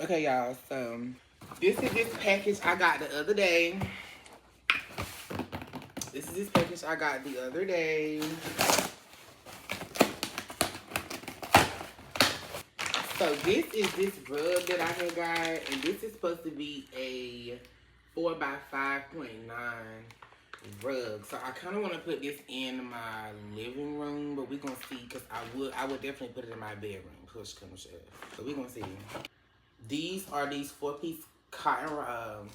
Okay, y'all, so this is this package I got the other day. This is this package I got the other day. So this is this rug that I had got, and this is supposed to be a 4x5.9 rug. So I kind of want to put this in my living room, but we're gonna see, because I would definitely put it in my bedroom. Push come to shove. So we're gonna see. These are these 4-piece cotton.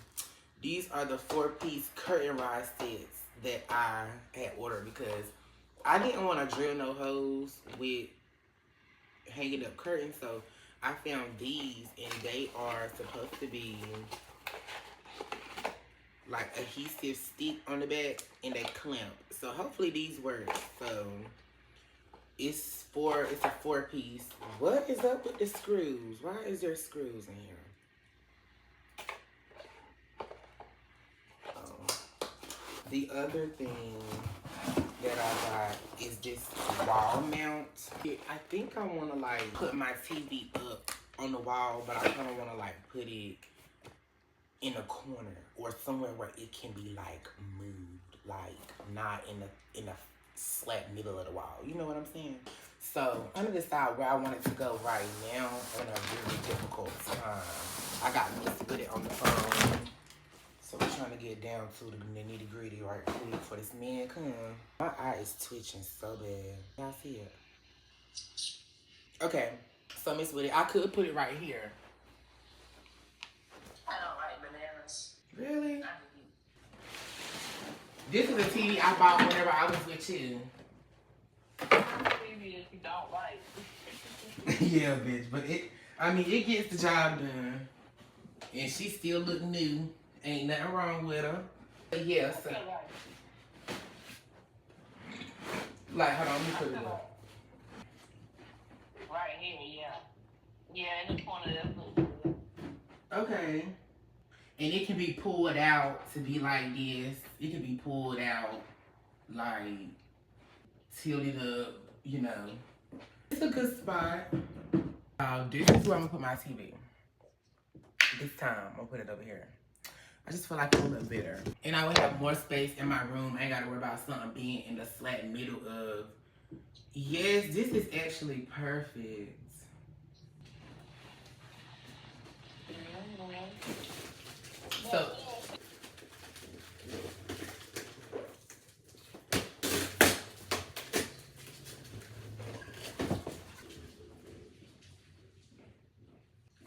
These are the 4-piece curtain rod sets that I had ordered because I didn't want to drill no holes with hanging up curtains. So I found these, and they are supposed to be like adhesive stick on the back, and they clamp. So hopefully these work. So it's a 4-piece. What is up with the screws? Why is there screws in here? The other thing that I got is this wall mount. I think I want to like put my TV up on the wall, but I kind of want to like put it in a corner or somewhere where it can be like moved, like not in the slap middle of the wall. You know what I'm saying? So I'm gonna decide where I want it to go right now in a really difficult time. I got Miss put it on the phone. So we're trying to get down to the nitty gritty right quick before this man come. My eye is twitching so bad. Y'all see it? Okay, so Miss Woody, I could put it right here. I don't like bananas. Really? This is a TV I bought whenever I was with you. TV if you don't like. Yeah, bitch, but it gets the job done. And she still look new. Ain't nothing wrong with her. But yeah, so. Like, hold on, let me put it up. Right here, yeah. Yeah, in the corner there. Okay. And it can be pulled out to be like this. It can be pulled out, like, tilted up, you know. It's a good spot. This is where I'm gonna put my TV. This time, I'm gonna put it over here. I just feel like it's a little better. And I would have more space in my room. I ain't gotta worry about something being in the flat middle of. Yes, this is actually perfect. So.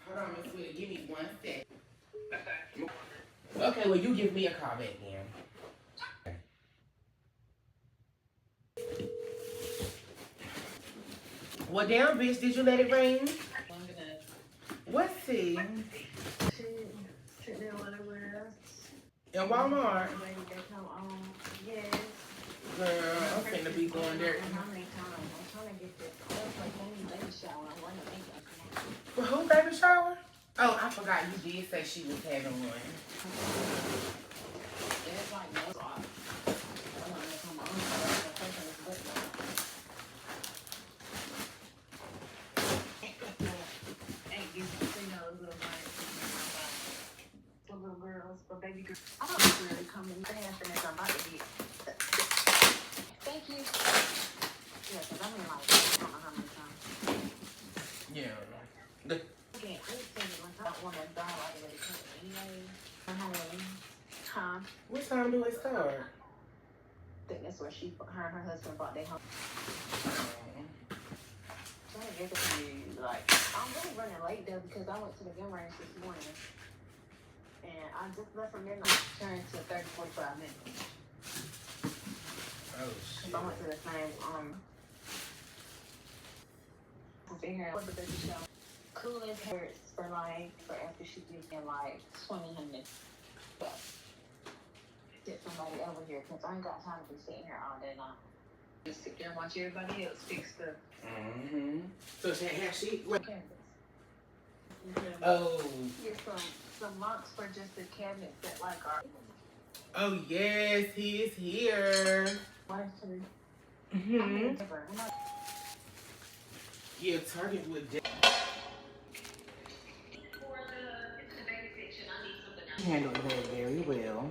Hold on, Miss Sweetie, give me 1 sec. Okay, well, you give me a call back then. Well, damn, bitch, did you let it ring? What's it? Sitting there everywhere. In Walmart? Yes. Girl, I'm finna be going there. How many times? I'm trying to get this. Baby shower. I want to make it. For who, baby shower? Oh, I forgot you did say she was having one. It's like no off. I'm not making my own. Ain't you see those little girls, but baby girls. I don't really come in fast and I'm about to get. Thank you. Yeah, because I'm in like, I don't know how many times. Yeah. I don't want to die right away anyway. Huh? What time do it start? I think that's where her and her husband bought their home. Trying to get to you, like, I'm really running late though because I went to the gun range this morning. And I just left from midnight, turned to 30-45 minutes. Oh, shit. I went to the same, been here for the baby shower. Coolest hurts for after she gets in like 20 minutes. But get somebody over here because I ain't got time to be sitting here all day long. Just sit there and watch everybody else fix stuff. Mm-hmm. So has she? Mm-hmm. Oh. Get some locks for just the cabinets that like are. Oh yes, he is here. Mm-hmm. Yeah, Target would. Handled that very well.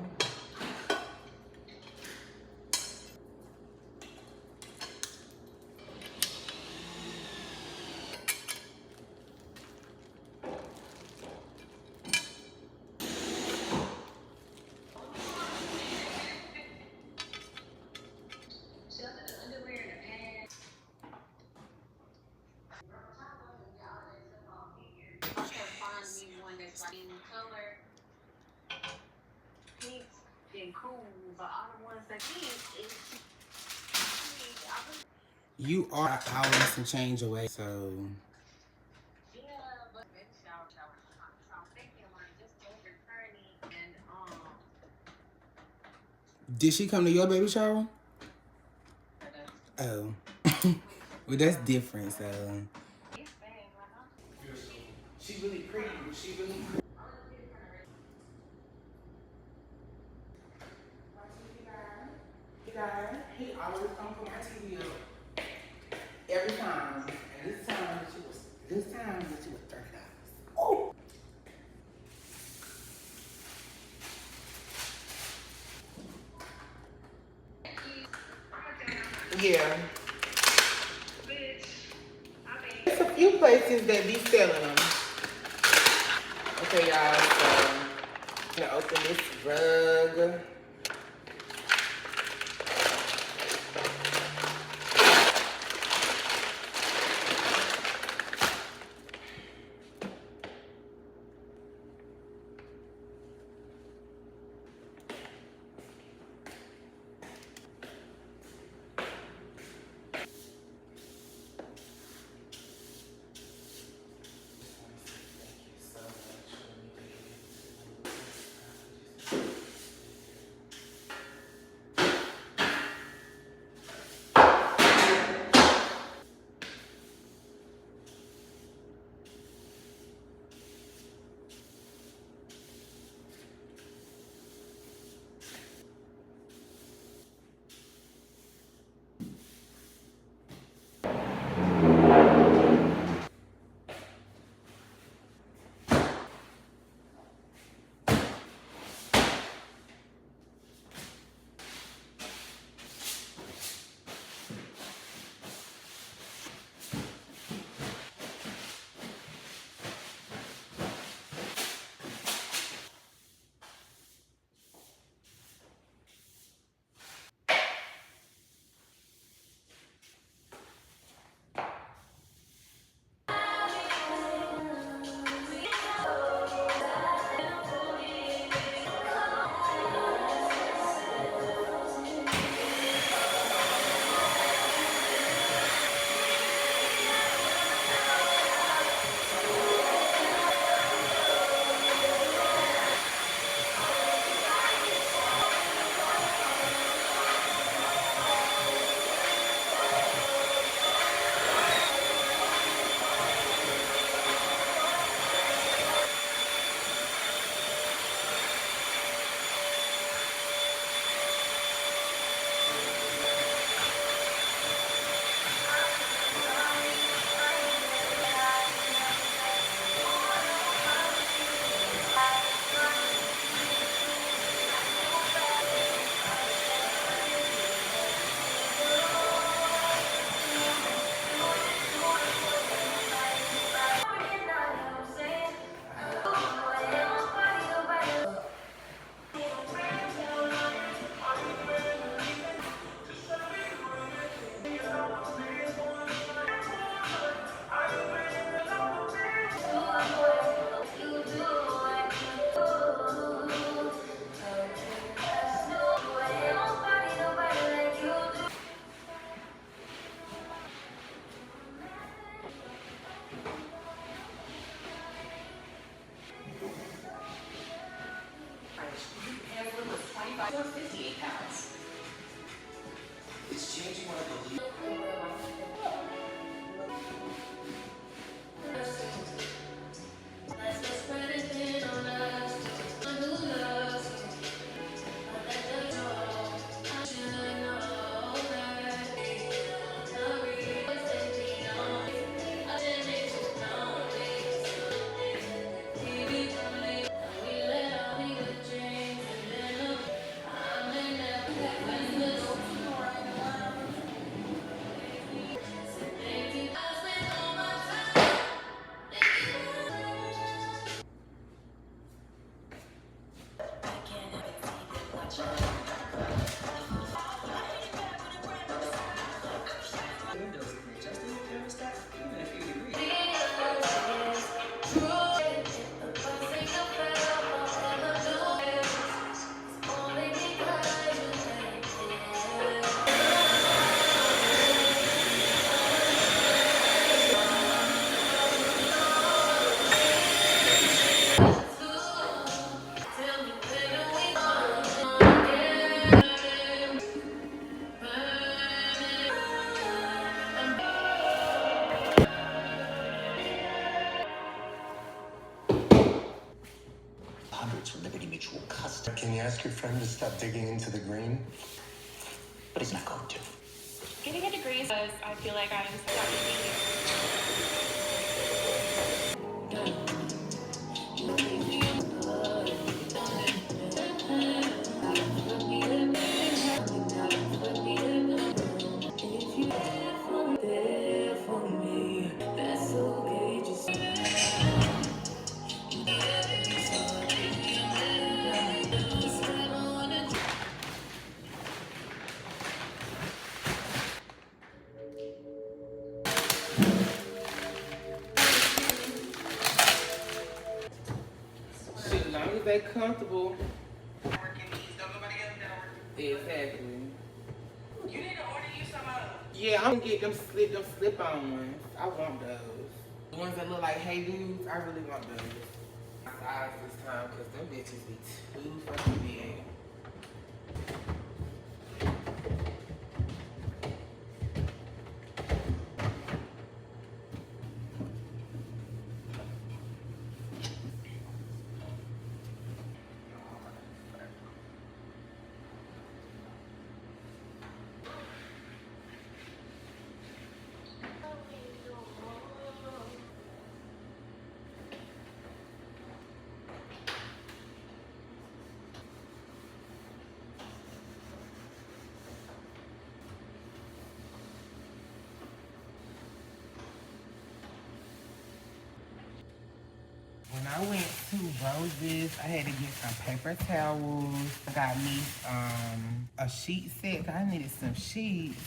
You are always some change away, so. Did she come to your baby shower? Oh. Well, that's different, so. She really pretty. She really pretty. He always comes for my TV up. Every time. And this time she was $30. Oh. Yeah. There's a few places that be selling them. Okay, y'all, so I'm gonna open this rug. stop digging into the green, but he's not going to. Getting a degree because I feel like I'm stuck Shit, as long as they comfortable. Exactly. You need to order you some Yeah, I'm gonna get them slip-on ones. I want those. The ones that look like Hey Dudes, I really want those. My size this time, cause them bitches be too fucking big. When I went to Roses, I had to get some paper towels. I got me a sheet set. I needed some sheets.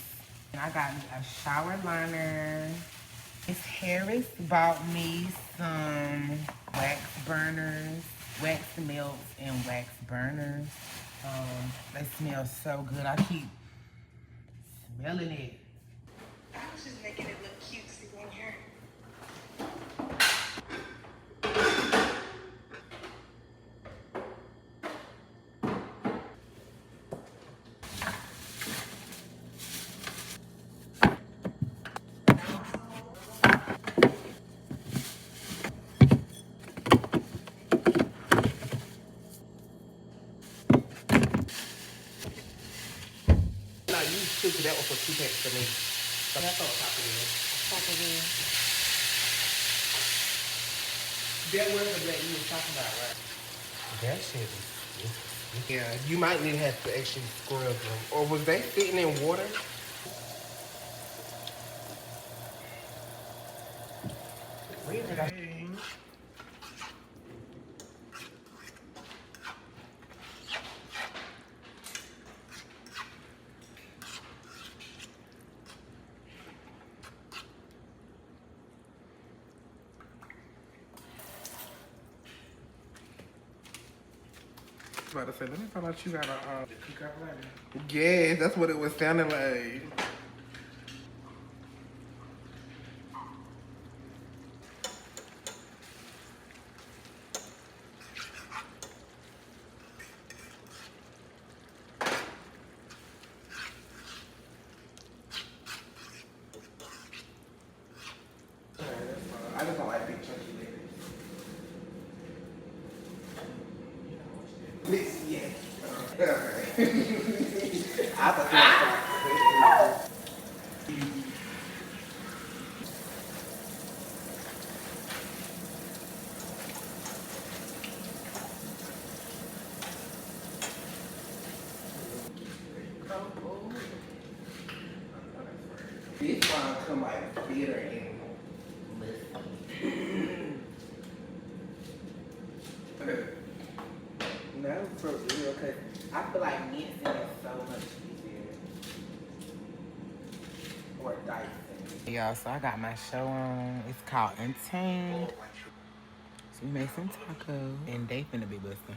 And I got me a shower liner. Miss Harris bought me some wax burners, wax melts, and wax burners. They smell so good. I keep smelling it. I was just making it look cutesy in here. No, you took that one for 2 packs for me. So that's on top of it. That was the black you was talking about, right? That shit is yeah, you might need to have to actually scrub them. Or was they sitting in water? Where did I? About to say, let me find out you got a cookout ladder. Yes, that's what it was sounding like. I just don't like big chunky babies. Yeah. I thought that was this one come like bitter and no, for real, cause I feel like mincing is so much easier. Or dicing. Yeah, so I got my show on. It's called Untamed. So we made some tacos and they finna be busting.